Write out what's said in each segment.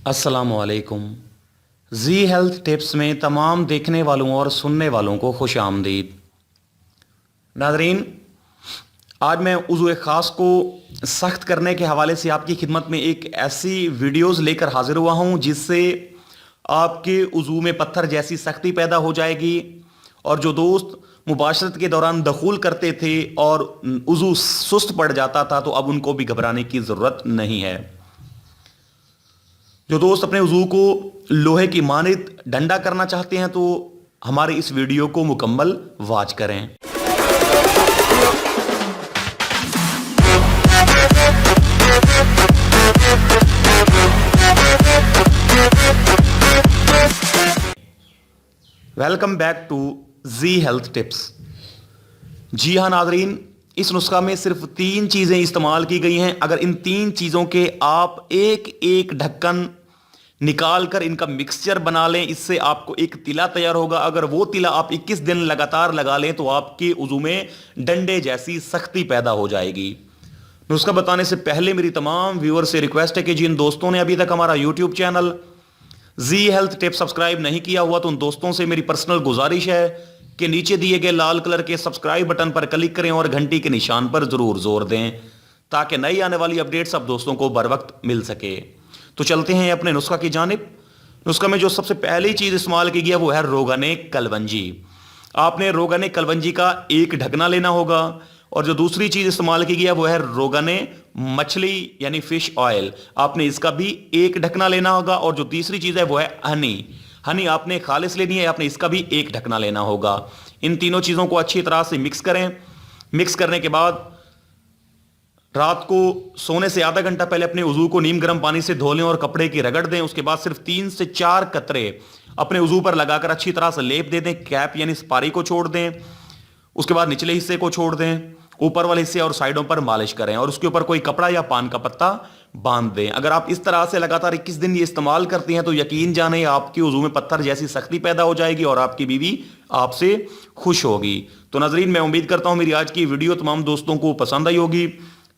अस्सलामुअलैकुम। जी health tips में तमाम देखने वालों और सुनने वालों को खुश आमदीद। नाज़रीन, आज मैं उज़ू ख़ास को सख्त करने के हवाले से आपकी खिदमत में एक ऐसी वीडियोज़ लेकर हाजिर हुआ हूँ जिससे आपके उज़ू में पत्थर जैसी सख्ती पैदा हो जाएगी। और जो दोस्त मुबाशरत के दौरान दखूल करते थे और उज़ू सुस्त पड़ जाता था, तो अब उनको भी घबराने की ज़रूरत नहीं है। जो दोस्त अपने वज़ू को लोहे की मानित डंडा करना चाहते हैं, तो हमारे इस वीडियो को मुकम्मल वॉच करें। Welcome back to G health tips. जी हाँ नाज़रीन, इस नुस्खा में सिर्फ 3 चीज़ें इस्तेमाल की गई हैं। अगर इन 3 चीज़ों के आप एक एक ढक्कन निकाल कर इनका मिक्सचर बना लें, इससे आपको एक तिला तैयार होगा। अगर वो तिला आप 21 दिन लगातार लगा लें तो आपके उज़ू में डंडे जैसी सख्ती पैदा हो जाएगी। नुस्खा बताने से पहले मेरी तमाम व्यूअर से रिक्वेस्ट है कि जिन दोस्तों ने अभी तक हमारा यूट्यूब चैनल जी हेल्थ टिप्स सब्सक्राइब नहीं किया हुआ, तो उन दोस्तों से मेरी पर्सनल गुजारिश है कि नीचे दिए गए लाल कलर के सब्सक्राइब बटन पर क्लिक करें और घंटी के निशान पर जरूर जोर दें, ताकि नई आने वाली अपडेट सब दोस्तों को बर वक्त मिल सके। तो चलते हैं अपने नुस्खा की जानिब। नुस्खा में जो सबसे पहली चीज़ इस्तेमाल की गई है वो है रोगने कलवंजी। आपने रोगने कलवंजी का एक ढकना लेना होगा। और जो दूसरी चीज़ इस्तेमाल की गई है वो है रोगने मछली यानी फिश ऑयल। आपने इसका भी एक ढकना लेना होगा। और जो तीसरी चीज़ है वो है हनी आपने खालिस लेनी है, आपने इसका भी एक ढकना लेना होगा। इन तीनों चीज़ों को अच्छी तरह से मिक्स करें। मिक्स करने के बाद रात को सोने से आधा घंटा पहले अपने उज़ू को नीम गर्म पानी से धो लें और कपड़े की रगड़ दें। उसके बाद सिर्फ 3 से 4 कतरे अपने उज़ू पर लगाकर अच्छी तरह से लेप दे दें। कैप यानी स्पारी को छोड़ दें। उसके बाद निचले हिस्से को छोड़ दें, ऊपर वाले हिस्से और साइडों पर मालिश करें और उसके ऊपर कोई कपड़ा या पान का पत्ता बांध दें। अगर आप इस तरह से लगातार 21 दिन ये इस्तेमाल करते हैं तो यकीन जाने आपके उज़ू में पत्थर जैसी सख्ती पैदा हो जाएगी और आपकी बीवी आपसे खुश होगी। तो नाज़रीन, मैं उम्मीद करता हूं मेरी आज की वीडियो तमाम दोस्तों को पसंद आई होगी।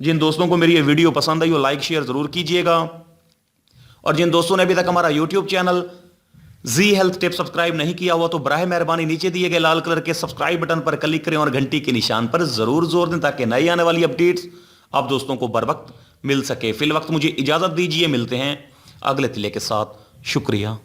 जिन दोस्तों को मेरी ये वीडियो पसंद आई वो लाइक शेयर जरूर कीजिएगा। और जिन दोस्तों ने अभी तक हमारा यूट्यूब चैनल जी हेल्थ टिप्स सब्सक्राइब नहीं किया हुआ, तो बराह मेहरबानी नीचे दिए गए लाल कलर के सब्सक्राइब बटन पर क्लिक करें और घंटी के निशान पर जरूर जोर दें, ताकि नई आने वाली अपडेट्स आप दोस्तों को बर वक्त मिल सके। फिल वक्त मुझे इजाजत दीजिए, मिलते हैं अगले तिले के साथ। शुक्रिया।